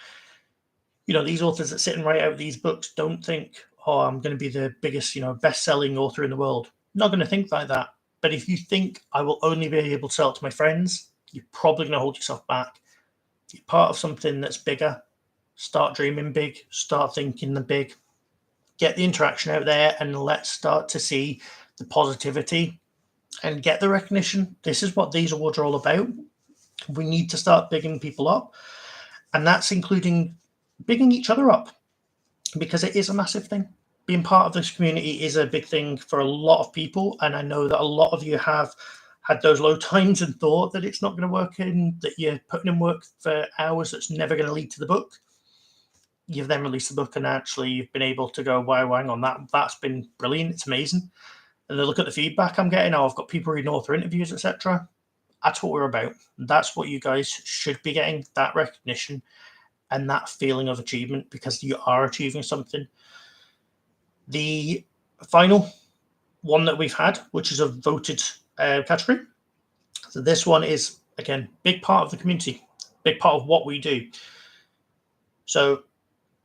These authors that sit and write out these books don't think, "Oh, I'm going to be the biggest, best-selling author in the world." Not going to think like that. But if you think, "I will only be able to sell it to my friends," you're probably going to hold yourself back. You're part of something that's bigger. Start dreaming big. Start thinking the big. Get the interaction out there, and let's start to see the positivity and get the recognition. This is what these awards are all about. We need to start bigging people up, and that's including bigging each other up, because it is a massive thing. Being part of this community is a big thing for a lot of people, and I know that a lot of you have had those low times and thought that it's not going to work, and that you're putting in work for hours that's never going to lead to the book. You've then released the book, and actually you've been able to go, "Wow, hang on, that's been brilliant. It's amazing." And then look at the feedback I'm getting. I've got people reading author interviews, etc. That's what we're about. That's what you guys should be getting, that recognition and that feeling of achievement, because you are achieving something. The final one that we've had, which is a voted category. So this one is, again, big part of the community, big part of what we do. So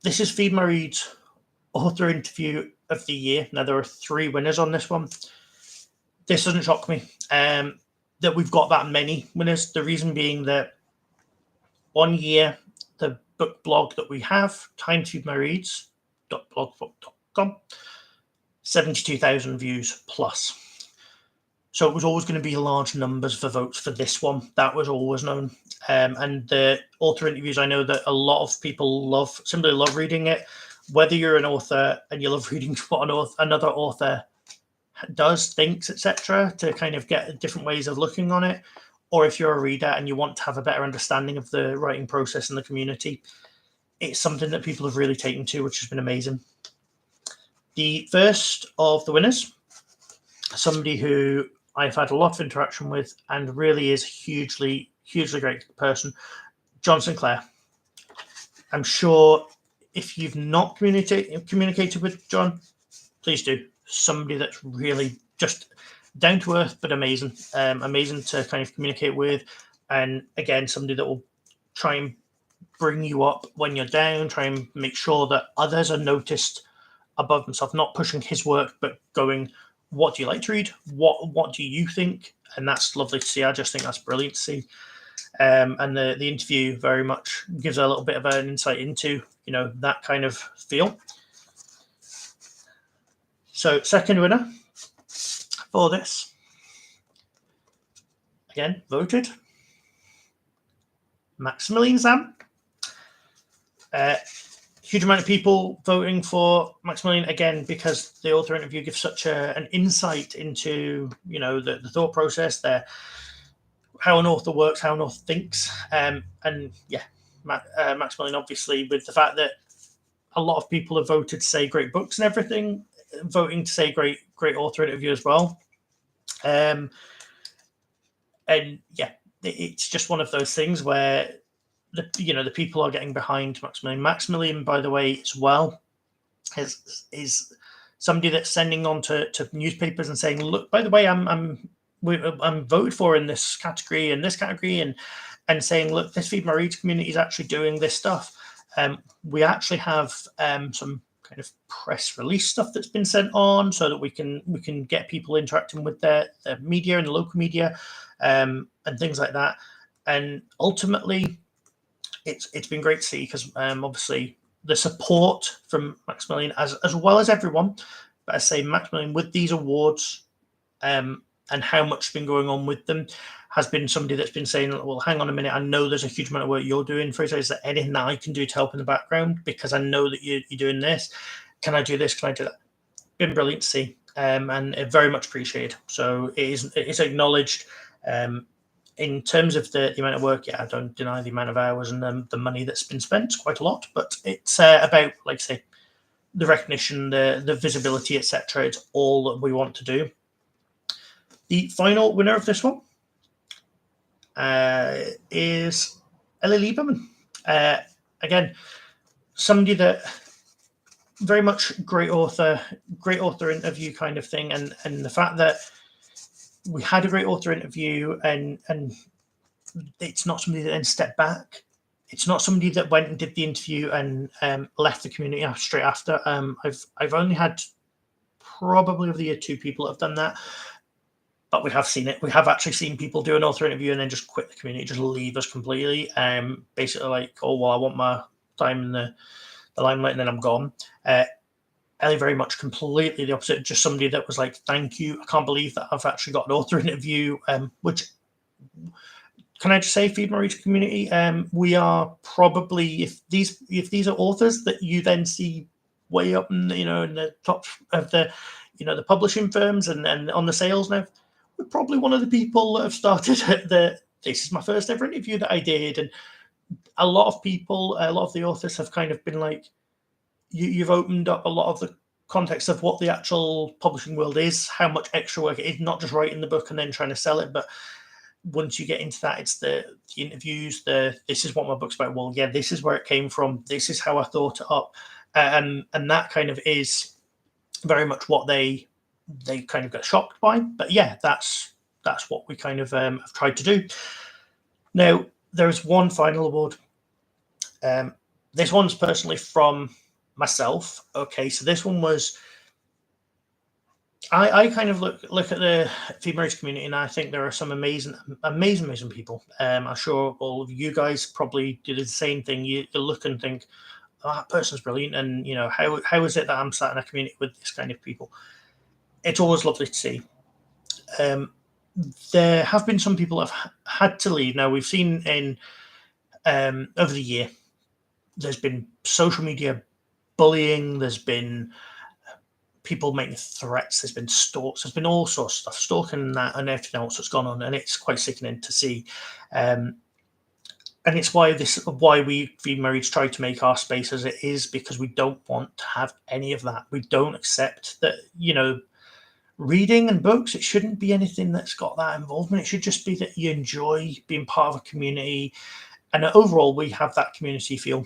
this is Feed My Reads Author Interview of the Year. Now, there are 3 winners on this one. This doesn't shock me that we've got that many winners. The reason being that 1 year, the book blog that we have, timefeedmyreads.blogspot.com, 72,000 views plus. So it was always going to be large numbers for votes for this one. That was always known. And the author interviews, I know that a lot of people simply love reading it. Whether you're an author and you love reading what another author does, thinks, etc., to kind of get different ways of looking on it, or if you're a reader and you want to have a better understanding of the writing process in the community, it's something that people have really taken to, which has been amazing. The first of the winners, somebody who I've had a lot of interaction with and really is hugely, hugely great person, John Sinclair. I'm sure if you've not communicated with John, please do. Somebody that's really just down to earth, but amazing. Amazing to kind of communicate with. And again, somebody that will try and bring you up when you're down, try and make sure that others are noticed above himself, not pushing his work, but going, what do you like to read? What do you think? And that's lovely to see. I just think that's brilliant to see. And the interview very much gives a little bit of an insight into, you know, that kind of feel. So second winner for this, again, voted Maximilian Sam. Huge amount of people voting for Maximilian, again, because the author interview gives such an insight into, you know, the thought process, how an author works, how an author thinks. And yeah, Maximilian, obviously, with the fact that a lot of people have voted to say great books and everything, voting to say great author interview as well. And yeah, it's just one of those things where the people are getting behind Maximilian. Maximilian, by the way, as well, is somebody that's sending on to newspapers and saying, look, by the way, I'm voted for in this category and saying, look, this Feed My Reads community is actually doing this stuff. We actually have some kind of press release stuff that's been sent on so that we can get people interacting with their media and the local media and things like that. And ultimately, it's been great to see, because obviously the support from Maximilian as well as everyone, but I say Maximilian with these awards and how much has been going on with them has been somebody that's been saying, well, hang on a minute, I know there's a huge amount of work you're doing. Fraser, is there anything that I can do to help in the background? Because I know that you're doing this. Can I do this? Can I do that? Been brilliant to see, and very much appreciated. So it's acknowledged. In terms of the amount of work, yeah, I don't deny the amount of hours and the money that's been spent, quite a lot. But it's about, like I say, the recognition, the visibility, etc. It's all that we want to do. The final winner of this one is Ellie Lieberman. Again, somebody that very much great author interview kind of thing, and the fact that we had a great author interview and it's not somebody that then stepped back. It's not somebody that went and did the interview and left the community straight after. I've only had probably over the year 2 people that have done that, but we have seen it. We have actually seen people do an author interview and then just quit the community, just leave us completely. Basically like, oh, well, I want my time in the limelight and then I'm gone. Ellie very much completely the opposite, just somebody that was like, thank you. I can't believe that I've actually got an author interview, which, can I just say, Feed My Reads community, we are probably, if these are authors that you then see way up in the top of the the publishing firms and on the sales now, we're probably one of the people that have started at this is my first ever interview that I did. And a lot of the authors have kind of been like, you've opened up a lot of the context of what the actual publishing world is, how much extra work it is, not just writing the book and then trying to sell it, but once you get into that, it's the interviews, this is what my book's about. Well, yeah, this is where it came from. This is how I thought it up. And that kind of is very much what they kind of get shocked by. But yeah, that's what we kind of have tried to do. Now, there is one final award. This one's personally from myself. Okay, so this one was, I kind of look at the Feed My Reads community, and I think there are some amazing people. I'm sure all of you guys probably do the same thing. You look and think, oh, that person's brilliant, and how is it that I'm sat in a community with this kind of people? It's always lovely to see. There have been some people that have had to leave. Now, we've seen in over the year, there's been social media bullying, there's been people making threats, there's been stalks, there's been all sorts of stuff, stalking and that and everything else that's gone on, and it's quite sickening to see. And it's why we Feed My Reads try to make our space as it is, because we don't want to have any of that. We don't accept that, reading and books, it shouldn't be anything that's got that involvement. It should just be that you enjoy being part of a community, and overall we have that community feel.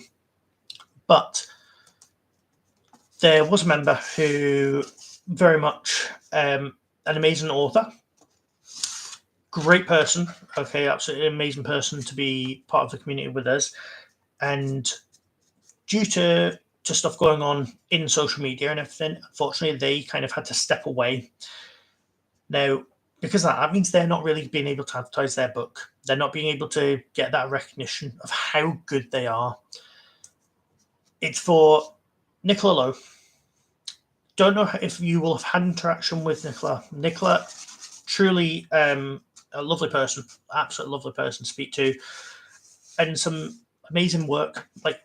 But there was a member who very much an amazing author, great person. Okay, absolutely amazing person to be part of the community with us. And due to stuff going on in social media and everything, unfortunately, they kind of had to step away. Now, because of that means they're not really being able to advertise their book. They're not being able to get that recognition of how good they are. It's for Nicola Lowe. Don't know if you will have had interaction with Nicola. Nicola, truly a lovely person, absolutely lovely person to speak to, and some amazing work, like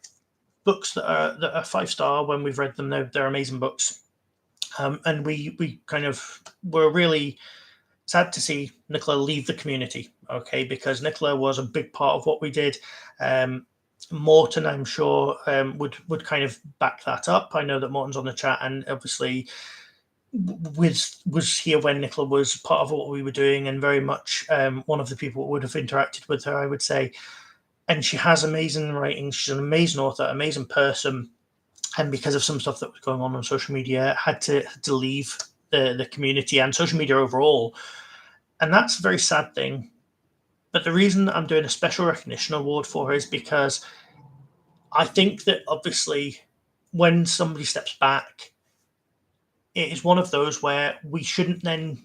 books that are 5-star. When we've read them, they're amazing books. And we kind of were really sad to see Nicola leave the community, okay, because Nicola was a big part of what we did. Morton, I'm sure, would kind of back that up. I know that Morton's on the chat, and obviously was here when Nicola was part of what we were doing, and very much one of the people who would have interacted with her, I would say. And she has amazing writing. She's an amazing author, amazing person. And because of some stuff that was going on social media, had to leave the community and social media overall. And that's a very sad thing. But the reason I'm doing a special recognition award for her is because I think that obviously when somebody steps back, it is one of those where we shouldn't then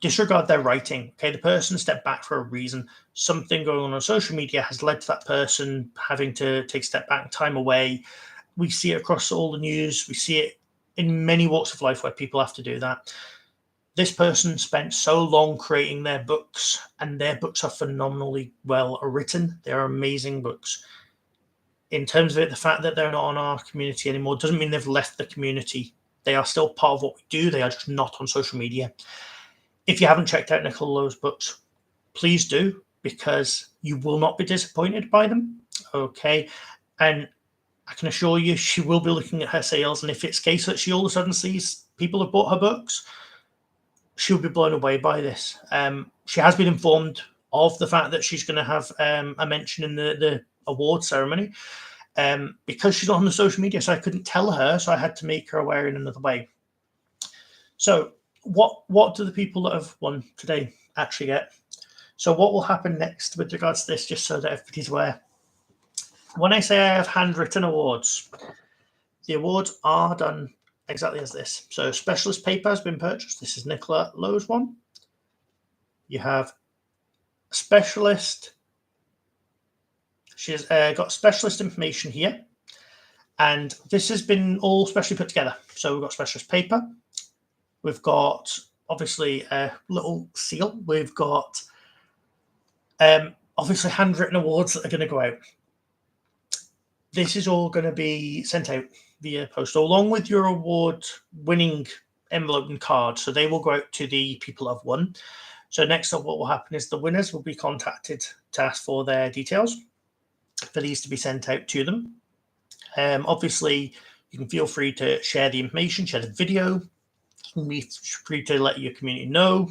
disregard their writing. Okay, the person stepped back for a reason. Something going on social media has led to that person having to take a step back, time away. We see it across all the news. We see it in many walks of life where people have to do that. This person spent so long creating their books, and their books are phenomenally well written. They're amazing books. In terms of it, the fact that they're not on our community anymore doesn't mean they've left the community. They are still part of what we do. They are just not on social media. If you haven't checked out Nicola Lowe's books, please do, because you will not be disappointed by them. Okay. And I can assure you she will be looking at her sales. And if it's a case that she all of a sudden sees people have bought her books, she'll be blown away by this. She has been informed of the fact that she's going to have a mention in the award ceremony. Because she's not on the social media, so I couldn't tell her, so I had to make her aware in another way. So what do the people that have won today actually get? So what will happen next with regards to this, just so that everybody's aware? When I say I have handwritten awards, the awards are done exactly as this. So specialist paper has been purchased. This is Nicola Lowe's one. You have specialist. She's got specialist information here. And this has been all specially put together. So we've got specialist paper. We've got, obviously, a little seal. We've got, obviously, handwritten awards that are going to go out. This is all going to be sent out via post, along with your award-winning envelope and card. So they will go out to the people who have won. So next up, what will happen is the winners will be contacted to ask for their details for these to be sent out to them. Obviously, you can feel free to share the information, share the video. You can be free to let your community know.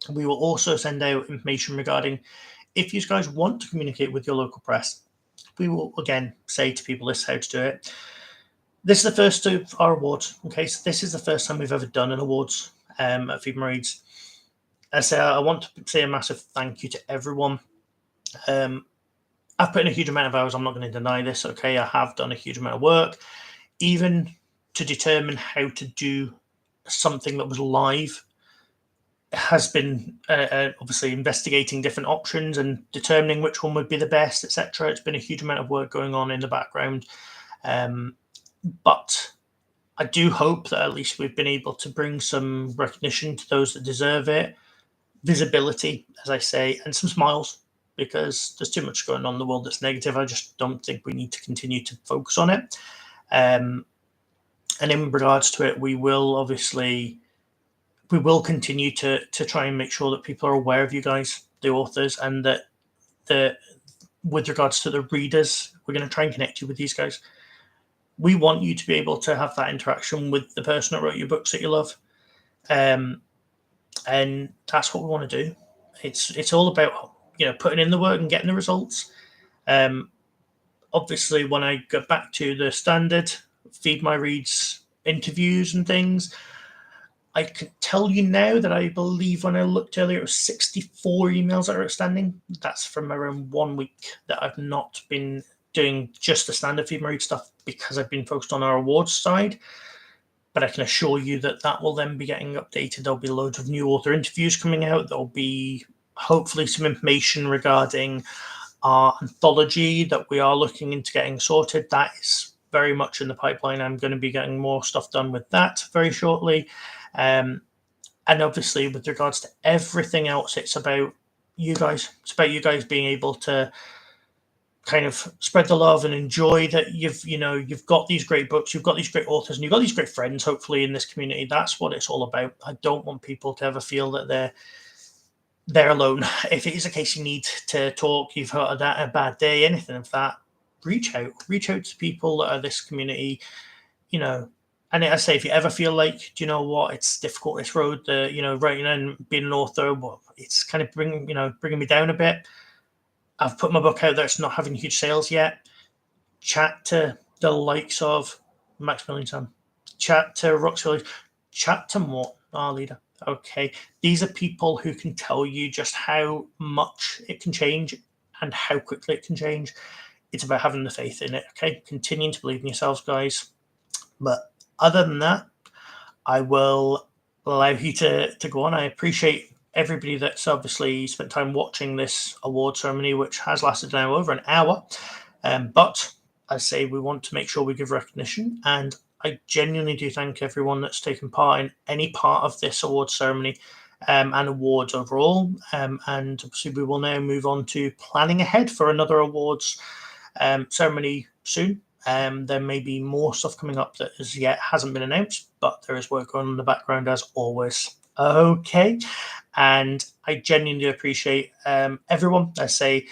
We will also send out information regarding if you guys want to communicate with your local press. We will, again, say to people this is how to do it. This is the first of our awards. Okay, so this is the first time we've ever done an awards at Feed My Reads. I want to say a massive thank you to everyone. I've put in a huge amount of hours. I'm not going to deny this. Okay, I have done a huge amount of work, even to determine how to do something that was live. Has been obviously investigating different options and determining which one would be the best, etc. It's been a huge amount of work going on in the background, but I do hope that at least we've been able to bring some recognition to those that deserve it, visibility, as I say, and some smiles, because there's too much going on in the world that's negative. I just don't think we need to continue to focus on it. And in regards to it, we will continue to try and make sure that people are aware of you guys, the authors, and that with regards to the readers, we're going to try and connect you with these guys. We want you to be able to have that interaction with the person that wrote your books that you love. And that's what we want to do. It's all about, putting in the work and getting the results. Obviously, when I go back to the standard Feed My Reads interviews and things, I can tell you now that I believe when I looked earlier, it was 64 emails that are outstanding. That's from around 1 week that I've not been doing just the standard Feed My Read stuff because I've been focused on our awards side. But I can assure you that that will then be getting updated. There'll be loads of new author interviews coming out. There'll be hopefully some information regarding our anthology that we are looking into getting sorted. That is very much in the pipeline. I'm going to be getting more stuff done with that very shortly. And obviously, with regards to everything else, it's about you guys. It's about you guys being able to kind of spread the love and enjoy that you've got these great books, you've got these great authors, and you've got these great friends, hopefully, in this community. That's what it's all about. I don't want people to ever feel that they're alone. If it is a case you need to talk, you've had a bad day, anything of that, reach out to people that are this community, and I say, if you ever feel like, do you know what, it's difficult, this road, writing and being an author, well, it's kind of bringing me down a bit. I've put my book out there, it's not having huge sales yet. Chat to the likes of Maxwell, chat to Roxwell, chat to Morton, our leader. Okay, these are people who can tell you just how much it can change and how quickly it can change. It's about having the faith in it. Okay, continuing to believe in yourselves, guys. But other than that, I will allow you to go on. I appreciate everybody that's obviously spent time watching this award ceremony, which has lasted now over an hour. But I say we want to make sure we give recognition, and I genuinely do thank everyone that's taken part in any part of this award ceremony and awards overall. And obviously we will now move on to planning ahead for another awards ceremony soon. There may be more stuff coming up that as yet hasn't been announced, but there is work going on in the background as always. Okay. And I genuinely appreciate everyone. I say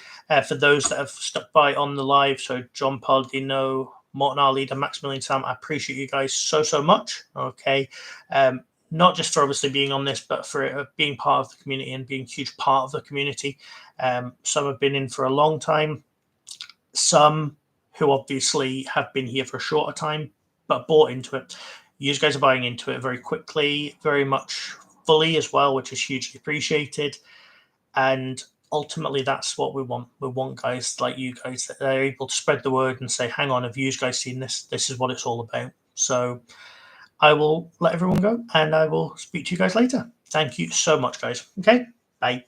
for those that have stuck by on the live, so John Palladino, Morton, our leader, Maximilian, Sam, I appreciate you guys so much. Okay. Not just for obviously being on this, but for being part of the community and being a huge part of the community. Some have been in for a long time. Some who obviously have been here for a shorter time, but bought into it. You guys are buying into it very quickly, very much fully as well, which is hugely appreciated. And ultimately, that's what we want. We want guys like you guys that are able to spread the word and say, hang on, have you guys seen this? This is what it's all about. So I will let everyone go, and I will speak to you guys later. Thank you so much, guys. Okay, bye.